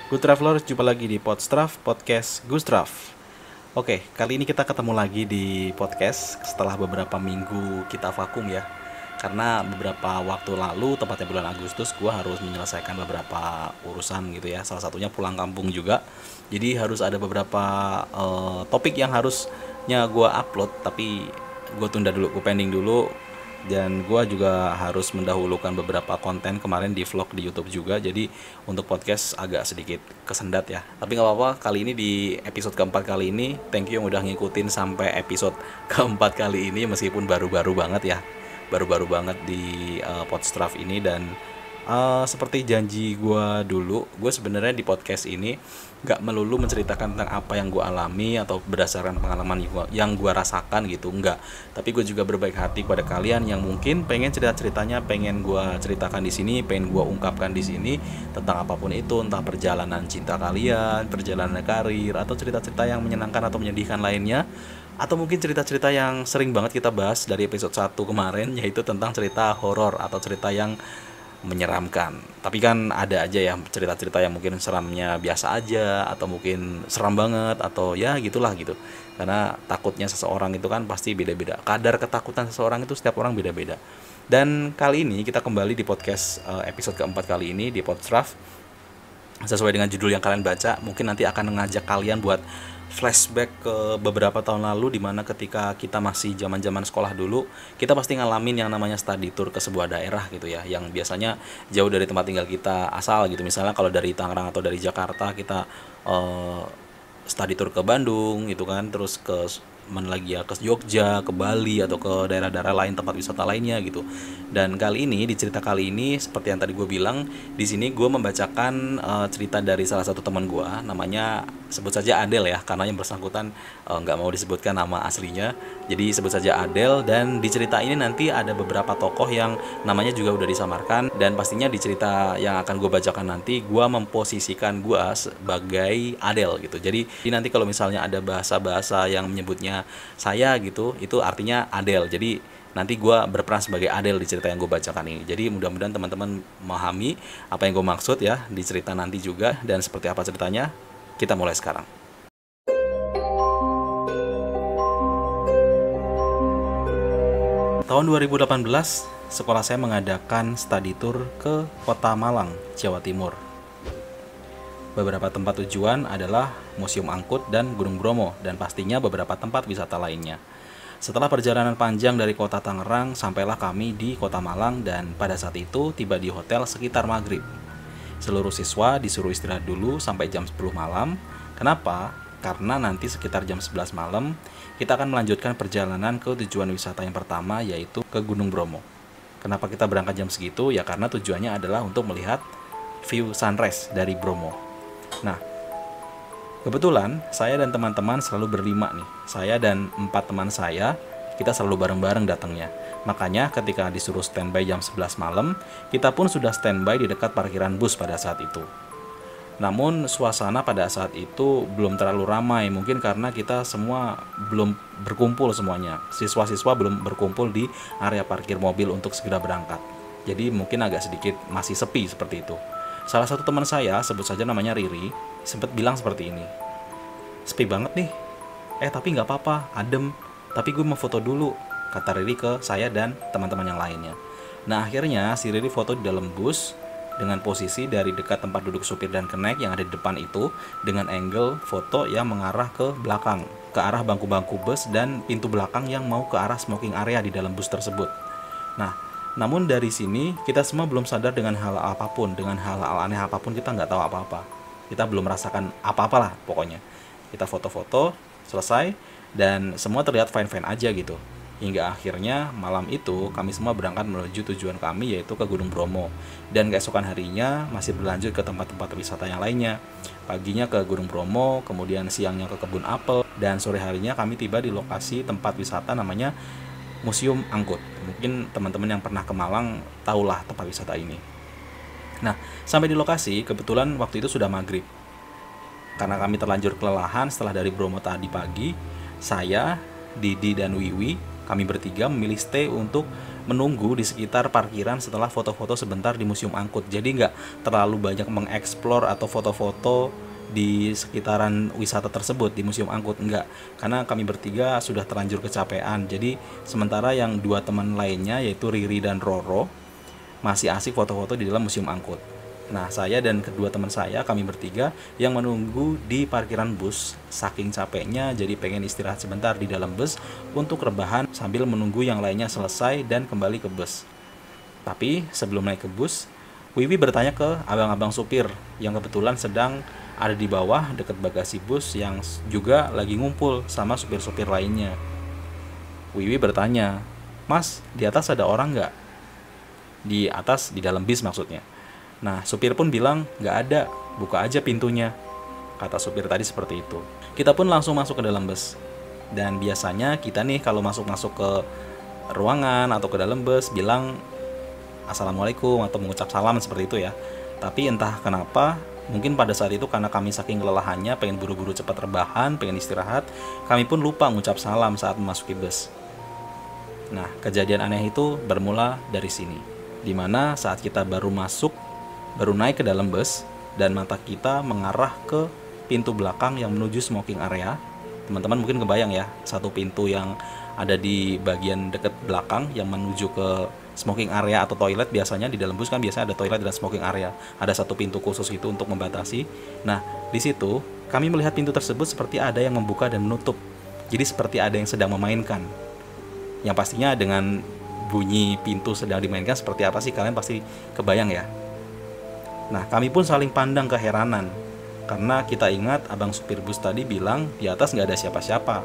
Good Travelers, jumpa lagi di Podstraf, podcast Gustraf. Oke, kali ini kita ketemu lagi di podcast setelah beberapa minggu kita vakum ya. Karena beberapa waktu lalu, tepatnya bulan Agustus, gue harus menyelesaikan beberapa urusan gitu ya. Salah satunya pulang kampung juga. Jadi harus ada beberapa topik yang harusnya gue upload, tapi gue tunda dulu, gue pending dulu. Dan gue juga harus mendahulukan beberapa konten kemarin di vlog di YouTube juga, jadi untuk podcast agak sedikit kesendat ya, tapi nggak apa-apa. Kali ini di episode keempat kali ini, thank you yang udah ngikutin sampai episode keempat kali ini, meskipun baru-baru banget ya, baru-baru banget di Podstraf ini. Dan seperti janji gue dulu, gue sebenarnya di podcast ini gak melulu menceritakan tentang apa yang gue alami atau berdasarkan pengalaman yang gue rasakan gitu, enggak. Tapi gue juga berbaik hati pada kalian yang mungkin pengen cerita-ceritanya pengen gue ceritakan di sini, pengen gue ungkapkan di sini tentang apapun itu, entah perjalanan cinta kalian, perjalanan karir, atau cerita-cerita yang menyenangkan atau menyedihkan lainnya, atau mungkin cerita-cerita yang sering banget kita bahas dari episode 1 kemarin, yaitu tentang cerita horor atau cerita yang menyeramkan. Tapi kan ada aja ya cerita-cerita yang mungkin seramnya biasa aja, atau mungkin seram banget, atau ya gitulah gitu. Karena takutnya seseorang itu kan pasti beda-beda. Kadar ketakutan seseorang itu setiap orang beda-beda. Dan kali ini kita kembali di podcast episode keempat kali ini di Podstraf. Sesuai dengan judul yang kalian baca, mungkin nanti akan mengajak kalian buat flashback ke beberapa tahun lalu, dimana ketika kita masih zaman-zaman sekolah dulu, kita pasti ngalamin yang namanya study tour ke sebuah daerah gitu ya, yang biasanya jauh dari tempat tinggal kita asal gitu. Misalnya kalau dari Tangerang atau dari Jakarta, kita study tour ke Bandung gitu kan, terus ke mana lagi ya, ke Jogja, ke Bali, atau ke daerah-daerah lain, tempat wisata lainnya gitu. Dan kali ini, di cerita kali ini, seperti yang tadi gue bilang, di sini gue membacakan cerita dari salah satu teman gue, namanya sebut saja Adel ya, karena yang bersangkutan nggak mau disebutkan nama aslinya, jadi sebut saja Adel. Dan di cerita ini nanti ada beberapa tokoh yang namanya juga udah disamarkan, dan pastinya di cerita yang akan gue bacakan nanti, gue memposisikan gue sebagai Adel gitu. Jadi nanti kalau misalnya ada bahasa-bahasa yang menyebutnya saya gitu, itu artinya Adel. Jadi nanti gue berperan sebagai Adel di cerita yang gue bacakan ini. Jadi mudah-mudahan teman-teman memahami apa yang gue maksud ya di cerita nanti juga. Dan seperti apa ceritanya, kita mulai sekarang. Tahun 2018, sekolah saya mengadakan study tour ke Kota Malang, Jawa Timur. Beberapa tempat tujuan adalah Museum Angkut dan Gunung Bromo, dan pastinya beberapa tempat wisata lainnya. Setelah perjalanan panjang dari kota Tangerang, sampailah kami di Kota Malang, dan pada saat itu tiba di hotel sekitar maghrib. Seluruh siswa disuruh istirahat dulu sampai jam 10 malam. Kenapa? Karena nanti sekitar jam 11 malam kita akan melanjutkan perjalanan ke tujuan wisata yang pertama, yaitu ke Gunung Bromo. Kenapa kita berangkat jam segitu? Ya karena tujuannya adalah untuk melihat view sunrise dari Bromo. Nah, kebetulan saya dan teman-teman selalu berlima nih. Saya dan 4 teman saya, kita selalu bareng-bareng datangnya. Makanya ketika disuruh standby jam 11 malam, kita pun sudah standby di dekat parkiran bus pada saat itu. Namun suasana pada saat itu belum terlalu ramai, mungkin karena kita semua belum berkumpul semuanya. Siswa-siswa belum berkumpul di area parkir mobil untuk segera berangkat. Jadi mungkin agak sedikit masih sepi seperti itu. Salah satu teman saya, sebut saja namanya Riri, sempat bilang seperti ini. Sepi banget nih. Tapi nggak apa-apa, adem. Tapi gue mau foto dulu, kata Riri ke saya dan teman-teman yang lainnya. Nah akhirnya si Riri foto di dalam bus dengan posisi dari dekat tempat duduk supir dan kenek yang ada di depan itu, dengan angle foto yang mengarah ke belakang, ke arah bangku-bangku bus dan pintu belakang yang mau ke arah smoking area di dalam bus tersebut. Nah, namun dari sini kita semua belum sadar dengan hal apapun, dengan hal-hal aneh apapun, kita nggak tahu apa-apa. Kita belum merasakan apa-apalah pokoknya. Kita foto-foto, selesai, dan semua terlihat fine-fine aja gitu. Hingga akhirnya malam itu kami semua berangkat menuju tujuan kami, yaitu ke Gunung Bromo. Dan keesokan harinya masih berlanjut ke tempat-tempat wisata yang lainnya. Paginya ke Gunung Bromo, kemudian siangnya ke kebun apel, dan sore harinya kami tiba di lokasi tempat wisata namanya Museum Angkut. Mungkin teman-teman yang pernah ke Malang tahulah tempat wisata ini. Nah, sampai di lokasi kebetulan waktu itu sudah maghrib. Karena kami terlanjur kelelahan setelah dari Bromo tadi pagi, saya, Didi dan Wiwi kami bertiga memilih stay untuk menunggu di sekitar parkiran setelah foto-foto sebentar di Museum Angkut. Jadi nggak terlalu banyak mengeksplor atau foto-foto di sekitaran wisata tersebut di Museum Angkut, enggak, karena kami bertiga sudah terlanjur kecapean. Jadi sementara yang dua teman lainnya yaitu Riri dan Roro masih asik foto-foto di dalam Museum Angkut. Nah, saya dan kedua teman saya, kami bertiga yang menunggu di parkiran bus. Saking capeknya, jadi pengen istirahat sebentar di dalam bus untuk rebahan sambil menunggu yang lainnya selesai dan kembali ke bus. Tapi sebelum naik ke bus, Wiwi bertanya ke abang-abang supir yang kebetulan sedang ada di bawah dekat bagasi bus yang juga lagi ngumpul sama supir-supir lainnya. Wiwi bertanya, "Mas, di atas ada orang nggak?" Di atas, di dalam bis maksudnya. Nah, supir pun bilang, "Nggak ada, buka aja pintunya." Kata supir tadi seperti itu. Kita pun langsung masuk ke dalam bus. Dan biasanya kita nih kalau masuk-masuk ke ruangan atau ke dalam bus bilang Assalamualaikum atau mengucap salam seperti itu ya. Tapi entah kenapa, mungkin pada saat itu karena kami saking kelelahannya, pengen buru-buru cepat rebahan, pengen istirahat, kami pun lupa mengucap salam saat memasuki bus. Nah, kejadian aneh itu bermula dari sini, dimana saat kita baru naik ke dalam bus dan mata kita mengarah ke pintu belakang yang menuju smoking area. Teman-teman mungkin kebayang ya, satu pintu yang ada di bagian dekat belakang yang menuju ke smoking area atau toilet. Biasanya di dalam bus kan biasanya ada toilet dan smoking area. Ada satu pintu khusus itu untuk membatasi. Nah, di situ kami melihat pintu tersebut seperti ada yang membuka dan menutup. Jadi seperti ada yang sedang memainkan. Yang pastinya dengan bunyi pintu sedang dimainkan seperti apa sih, kalian pasti kebayang ya. Nah, kami pun saling pandang keheranan, karena kita ingat abang supir bus tadi bilang di atas nggak ada siapa-siapa.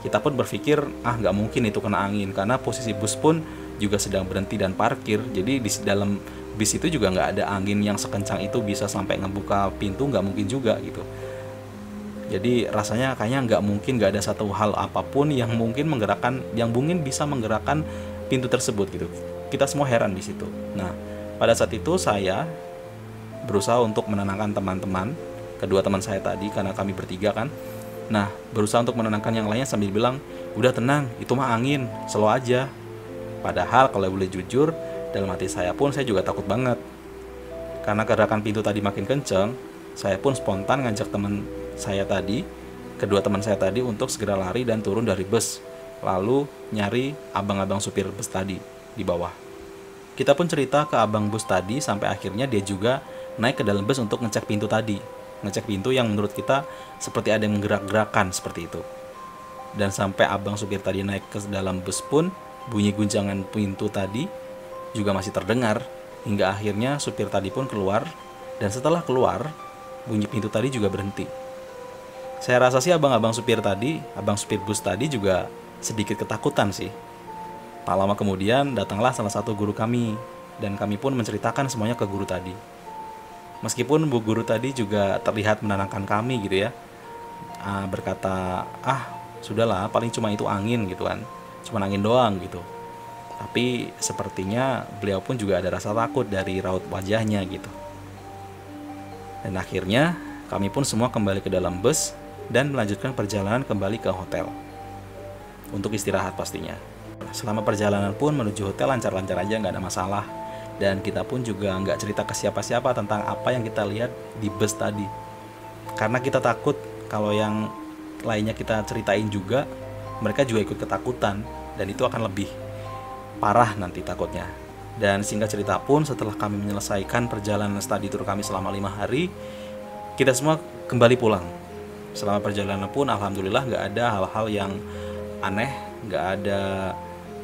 Kita pun berpikir, nggak mungkin itu kena angin, karena posisi bus pun juga sedang berhenti dan parkir. Jadi di dalam bis itu juga nggak ada angin yang sekencang itu bisa sampai ngebuka pintu, nggak mungkin juga gitu. Jadi rasanya kayaknya nggak mungkin, nggak ada satu hal apapun yang mungkin bisa menggerakkan pintu tersebut gitu. Kita semua heran di situ. Nah, pada saat itu saya berusaha untuk menenangkan teman-teman, kedua teman saya tadi, karena kami bertiga kan. Nah, berusaha untuk menenangkan yang lainnya sambil bilang, "Udah tenang, itu mah angin, slow aja." Padahal kalau boleh jujur, dalam hati saya pun saya juga takut banget. Karena gerakan pintu tadi makin kenceng, saya pun spontan ngajak kedua teman saya tadi untuk segera lari dan turun dari bus, lalu nyari abang-abang supir bus tadi di bawah. Kita pun cerita ke abang bus tadi sampai akhirnya dia juga naik ke dalam bus untuk ngecek pintu tadi. Ngecek pintu yang menurut kita seperti ada yang menggerak-gerakan seperti itu. Dan sampai abang supir tadi naik ke dalam bus pun, bunyi guncangan pintu tadi juga masih terdengar. Hingga akhirnya supir tadi pun keluar. Dan setelah keluar, bunyi pintu tadi juga berhenti. Saya rasa sih abang supir bus tadi juga sedikit ketakutan sih. Tak lama kemudian datanglah salah satu guru kami. Dan kami pun menceritakan semuanya ke guru tadi. Meskipun bu guru tadi juga terlihat menenangkan kami gitu ya, berkata, sudahlah, paling cuma itu angin gitu kan, cuma angin doang gitu. Tapi sepertinya beliau pun juga ada rasa takut dari raut wajahnya gitu. Dan akhirnya kami pun semua kembali ke dalam bus dan melanjutkan perjalanan kembali ke hotel untuk istirahat pastinya. Selama perjalanan pun menuju hotel lancar-lancar aja, nggak ada masalah. Dan kita pun juga nggak cerita ke siapa-siapa tentang apa yang kita lihat di bus tadi. Karena kita takut kalau yang lainnya kita ceritain juga, mereka juga ikut ketakutan. Dan itu akan lebih parah nanti takutnya. Dan singkat cerita pun setelah kami menyelesaikan perjalanan study tour kami selama 5 hari, kita semua kembali pulang. Selama perjalanan pun alhamdulillah nggak ada hal-hal yang aneh, nggak ada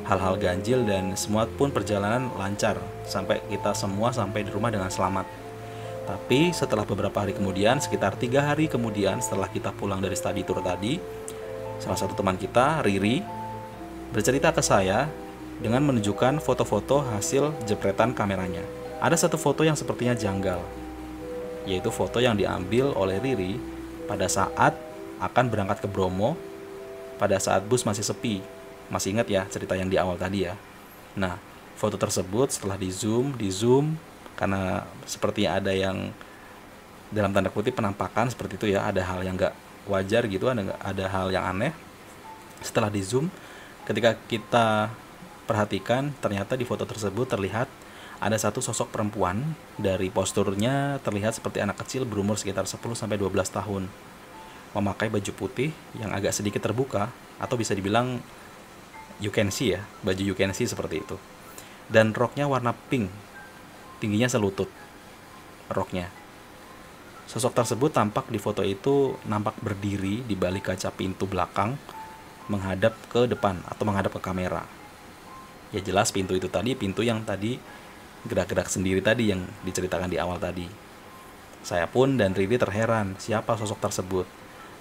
hal-hal ganjil, dan semua pun perjalanan lancar sampai kita semua sampai di rumah dengan selamat. Tapi setelah beberapa hari kemudian, sekitar 3 hari kemudian setelah kita pulang dari study tour tadi, salah satu teman kita, Riri, bercerita ke saya dengan menunjukkan foto-foto hasil jepretan kameranya. Ada satu foto yang sepertinya janggal, yaitu foto yang diambil oleh Riri pada saat akan berangkat ke Bromo, pada saat bus masih sepi. Masih ingat ya cerita yang di awal tadi ya. Nah, foto tersebut setelah di zoom karena sepertinya ada yang dalam tanda kutip penampakan seperti itu ya, ada hal yang gak wajar gitu, ada hal yang aneh. Setelah di zoom ketika kita perhatikan, ternyata di foto tersebut terlihat ada satu sosok perempuan. Dari posturnya terlihat seperti anak kecil berumur sekitar 10-12 tahun, memakai baju putih yang agak sedikit terbuka, atau bisa dibilang you can see ya, baju you can see seperti itu. Dan roknya warna pink, tingginya selutut roknya. Sosok tersebut tampak di foto itu nampak berdiri di balik kaca pintu belakang, menghadap ke depan atau menghadap ke kamera. Ya jelas pintu itu tadi, pintu yang tadi gerak-gerak sendiri tadi yang diceritakan di awal tadi. Saya pun dan Riri terheran siapa sosok tersebut,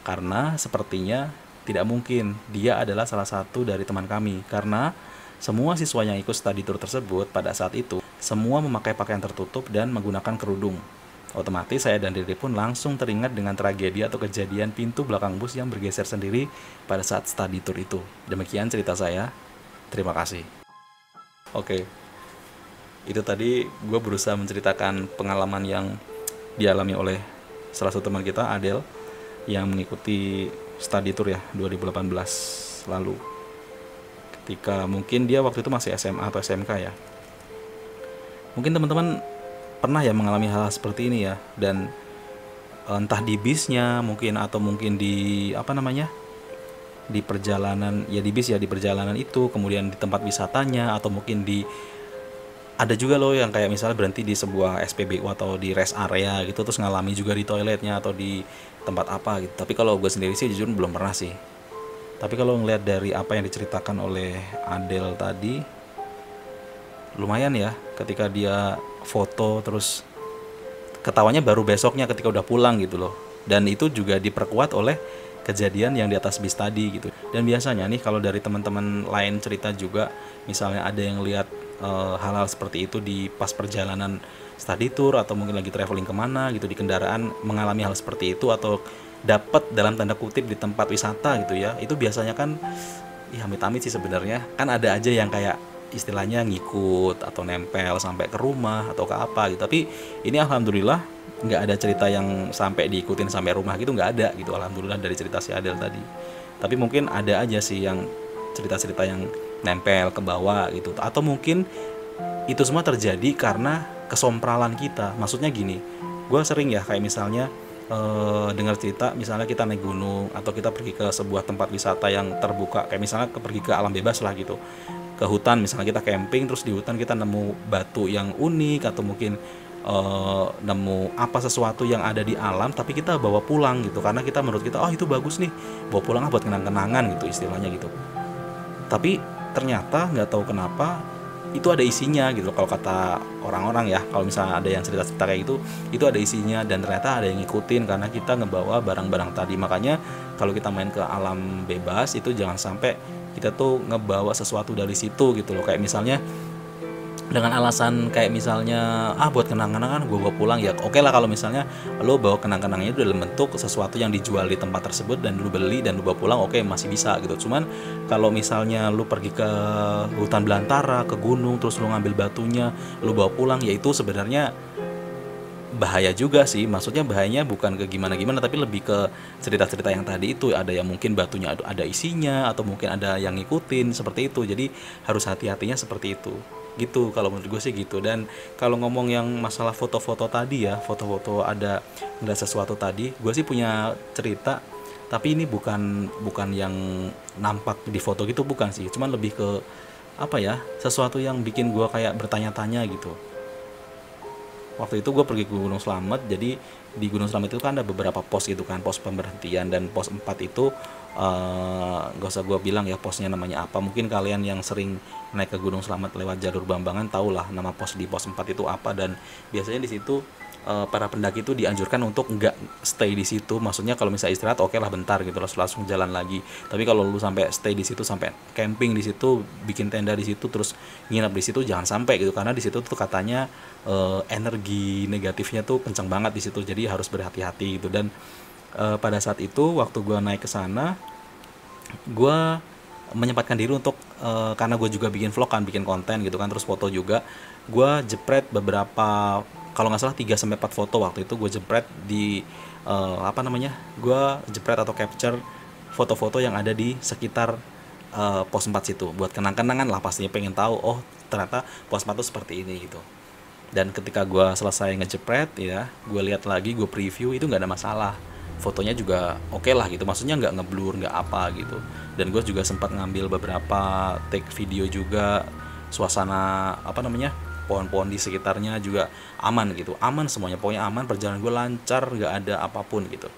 karena sepertinya tidak mungkin dia adalah salah satu dari teman kami, karena semua siswa yang ikut study tour tersebut pada saat itu semua memakai pakaian tertutup dan menggunakan kerudung. Otomatis saya dan Riri pun langsung teringat dengan tragedi atau kejadian pintu belakang bus yang bergeser sendiri pada saat study tour itu. Demikian cerita saya. Terima kasih. Oke, itu tadi gue berusaha menceritakan pengalaman yang dialami oleh salah satu teman kita, Adel, yang mengikuti study tour ya 2018 lalu. Ketika mungkin dia waktu itu masih SMA atau SMK ya. Mungkin teman-teman pernah ya mengalami hal seperti ini ya, dan entah di bisnya mungkin, atau mungkin di di perjalanan ya, di bis ya, di perjalanan itu, kemudian di tempat wisatanya, atau mungkin ada juga loh yang kayak misalnya berhenti di sebuah SPBU atau di rest area gitu, terus ngalami juga di toiletnya atau di tempat apa gitu. Tapi kalau gue sendiri sih jujur belum pernah sih. Tapi kalau ngelihat dari apa yang diceritakan oleh Adel tadi, lumayan ya, ketika dia foto terus ketawanya baru besoknya ketika udah pulang gitu loh. Dan itu juga diperkuat oleh kejadian yang di atas bis tadi gitu. Dan biasanya nih kalau dari teman-teman lain cerita juga, misalnya ada yang lihat hal-hal seperti itu di pas perjalanan study tour, atau mungkin lagi traveling kemana gitu di kendaraan, mengalami hal seperti itu, atau dapat dalam tanda kutip di tempat wisata gitu ya, itu biasanya kan ya amit-amit sih sebenarnya, kan ada aja yang kayak istilahnya ngikut atau nempel sampai ke rumah atau ke apa gitu. Tapi ini alhamdulillah nggak ada cerita yang sampai diikutin sampai rumah gitu, nggak ada gitu, alhamdulillah, dari cerita si Adel tadi. Tapi mungkin ada aja sih yang cerita-cerita yang nempel ke bawah gitu, atau mungkin itu semua terjadi karena kesompralan kita. Maksudnya gini, gue sering ya kayak misalnya dengar cerita, misalnya kita naik gunung atau kita pergi ke sebuah tempat wisata yang terbuka, kayak misalnya pergi ke alam bebas lah gitu, ke hutan misalnya, kita camping, terus di hutan kita nemu batu yang unik, atau mungkin nemu apa sesuatu yang ada di alam, tapi kita bawa pulang gitu, karena kita menurut kita, oh itu bagus nih, bawa pulang buat kenang-kenangan gitu istilahnya gitu. Tapi ternyata nggak tahu kenapa itu ada isinya gitu, kalau kata orang-orang ya, kalau misalnya ada yang cerita-cerita kayak gitu, itu ada isinya, dan ternyata ada yang ngikutin karena kita ngebawa barang-barang tadi. Makanya kalau kita main ke alam bebas itu jangan sampai kita tuh ngebawa sesuatu dari situ gitu loh, kayak misalnya dengan alasan kayak misalnya buat kenang-kenangan gue bawa pulang, ya oke lah kalau misalnya lo bawa kenang-kenangannya itu dalam bentuk sesuatu yang dijual di tempat tersebut dan lo beli dan lo bawa pulang, oke, masih bisa gitu. Cuman kalau misalnya lo pergi ke hutan belantara, ke gunung, terus lo ngambil batunya lo bawa pulang, ya itu sebenarnya bahaya juga sih. Maksudnya bahayanya bukan ke gimana-gimana, tapi lebih ke cerita-cerita yang tadi itu, ada yang mungkin batunya ada isinya, atau mungkin ada yang ngikutin seperti itu. Jadi harus hati-hatinya seperti itu gitu, kalau menurut gue sih gitu. Dan kalau ngomong yang masalah foto-foto tadi ya, foto-foto ada ngeliat sesuatu tadi, gue sih punya cerita, tapi ini bukan yang nampak di foto gitu, bukan sih, cuman lebih ke sesuatu yang bikin gue kayak bertanya-tanya gitu. Waktu itu gue pergi ke Gunung Slamet. Jadi di Gunung Slamet itu kan ada beberapa pos gitu kan, pos pemberhentian, dan pos 4 itu gak usah gue bilang ya posnya namanya apa. Mungkin kalian yang sering naik ke Gunung Slamet lewat jalur Bambangan tahulah nama pos di pos 4 itu apa. Dan biasanya di situ para pendaki itu dianjurkan untuk nggak stay di situ. Maksudnya kalau misalnya istirahat oke lah bentar gitu, langsung jalan lagi. Tapi kalau lu sampai stay di situ, sampai camping di situ, bikin tenda di situ, terus nginap di situ, jangan sampai gitu, karena di situ tuh katanya energi negatifnya tuh kencang banget di situ. Jadi harus berhati-hati gitu. Dan pada saat itu waktu gue naik ke sana, gue menyempatkan diri untuk karena gue juga bikin vlog kan, bikin konten gitu kan, terus foto juga. Gue jepret beberapa, kalau nggak salah 3-4 foto waktu itu gue jepret di gue jepret atau capture foto-foto yang ada di sekitar pos 4 situ buat kenang-kenangan lah, pastinya pengen tahu oh ternyata pos 4 tuh seperti ini gitu. Dan ketika gue selesai ngejepret ya, gue lihat lagi, gue preview, itu nggak ada masalah, fotonya juga oke lah gitu, maksudnya nggak ngeblur nggak apa gitu. Dan gue juga sempat ngambil beberapa take video juga, suasana apa namanya, pohon-pohon di sekitarnya juga aman gitu, aman semuanya, pokoknya aman, perjalanan gue lancar, nggak ada apapun gitu.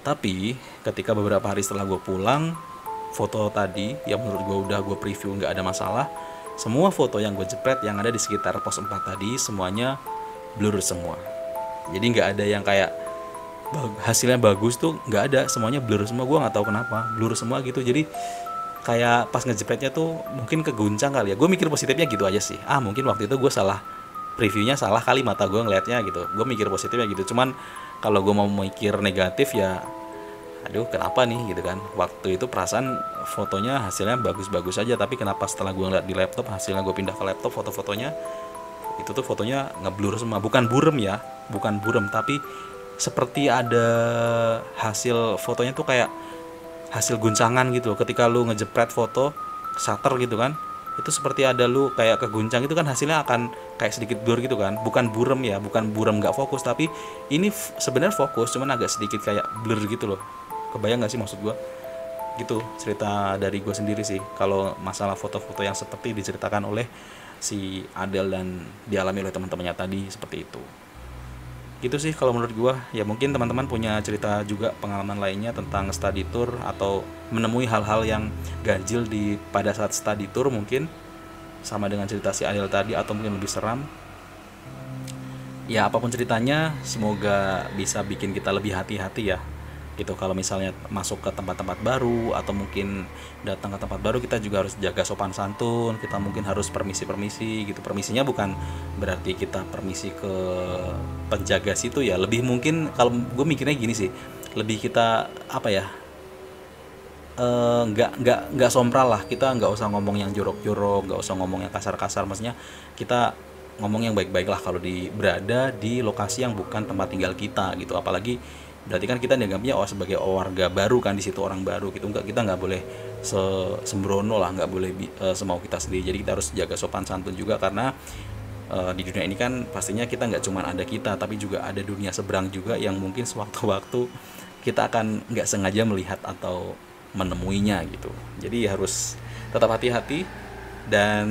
Tapi ketika beberapa hari setelah gue pulang, foto tadi yang menurut gue udah gue preview nggak ada masalah, semua foto yang gue jepret yang ada di sekitar pos 4 tadi semuanya blur semua. Jadi nggak ada yang kayak hasilnya bagus tuh, nggak ada, semuanya blur semua. Gue nggak tahu kenapa blur semua gitu. Jadi kayak pas ngejepretnya tuh mungkin keguncang kali ya. Gue mikir positifnya gitu aja sih. Mungkin waktu itu gue salah, previewnya salah kali, mata gue ngelihatnya gitu. Gue mikir positifnya gitu. Cuman kalau gue mau mikir negatif ya, aduh kenapa nih gitu kan. Waktu itu perasaan fotonya hasilnya bagus-bagus aja, tapi kenapa setelah gue ngeliat di laptop, hasilnya gue pindah ke laptop, foto-fotonya itu tuh fotonya ngeblur semua. Bukan burem ya, bukan burem, tapi seperti ada hasil fotonya tuh kayak hasil guncangan gitu. Ketika lu ngejepret foto shutter gitu kan, itu seperti ada lu kayak keguncang, itu kan hasilnya akan kayak sedikit blur gitu kan. Bukan burem ya, bukan burem nggak fokus, tapi ini sebenarnya fokus, cuman agak sedikit kayak blur gitu loh. Kebayang nggak sih maksud gue? Gitu cerita dari gue sendiri sih kalau masalah foto-foto yang seperti diceritakan oleh si Adele dan dialami oleh teman-temannya tadi, seperti itu. Gitu sih kalau menurut gue. Ya mungkin teman-teman punya cerita juga, pengalaman lainnya tentang study tour atau menemui hal-hal yang ganjil di pada saat study tour, mungkin sama dengan cerita si Adele tadi atau mungkin lebih seram. Ya apapun ceritanya, semoga bisa bikin kita lebih hati-hati ya gitu. Kalau misalnya masuk ke tempat-tempat baru atau mungkin datang ke tempat baru, kita juga harus jaga sopan santun. Kita mungkin harus permisi-permisi gitu. Permisinya bukan berarti kita permisi ke penjaga situ ya, lebih mungkin kalau gue mikirnya gini sih, lebih kita apa ya, nggak sompral lah, kita nggak usah ngomong yang jorok-jorok, nggak usah ngomong yang kasar-kasar, maksudnya kita ngomong yang baik-baik lah kalau berada di lokasi yang bukan tempat tinggal kita gitu. Apalagi berarti kan kita dianggapnya sebagai warga baru kan di situ, orang baru gitu. Kita nggak boleh sembrono lah, nggak boleh semau kita sendiri. Jadi kita harus jaga sopan santun juga, karena di dunia ini kan pastinya kita nggak cuma ada kita, tapi juga ada dunia seberang juga yang mungkin sewaktu-waktu kita akan nggak sengaja melihat atau menemuinya gitu. Jadi harus tetap hati-hati. Dan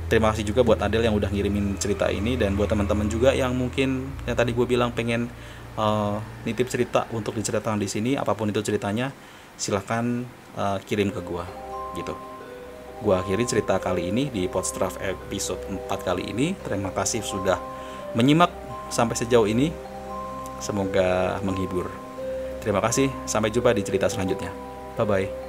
terima kasih juga buat Adele yang udah ngirimin cerita ini, dan buat teman-teman juga yang mungkin yang tadi gue bilang pengen nitip cerita untuk diceritakan di sini, apapun itu ceritanya, silahkan kirim ke gue gitu. Gue akhiri cerita kali ini di Podstraff episode 4 kali ini. Terima kasih sudah menyimak sampai sejauh ini, semoga menghibur. Terima kasih, sampai jumpa di cerita selanjutnya. Bye bye.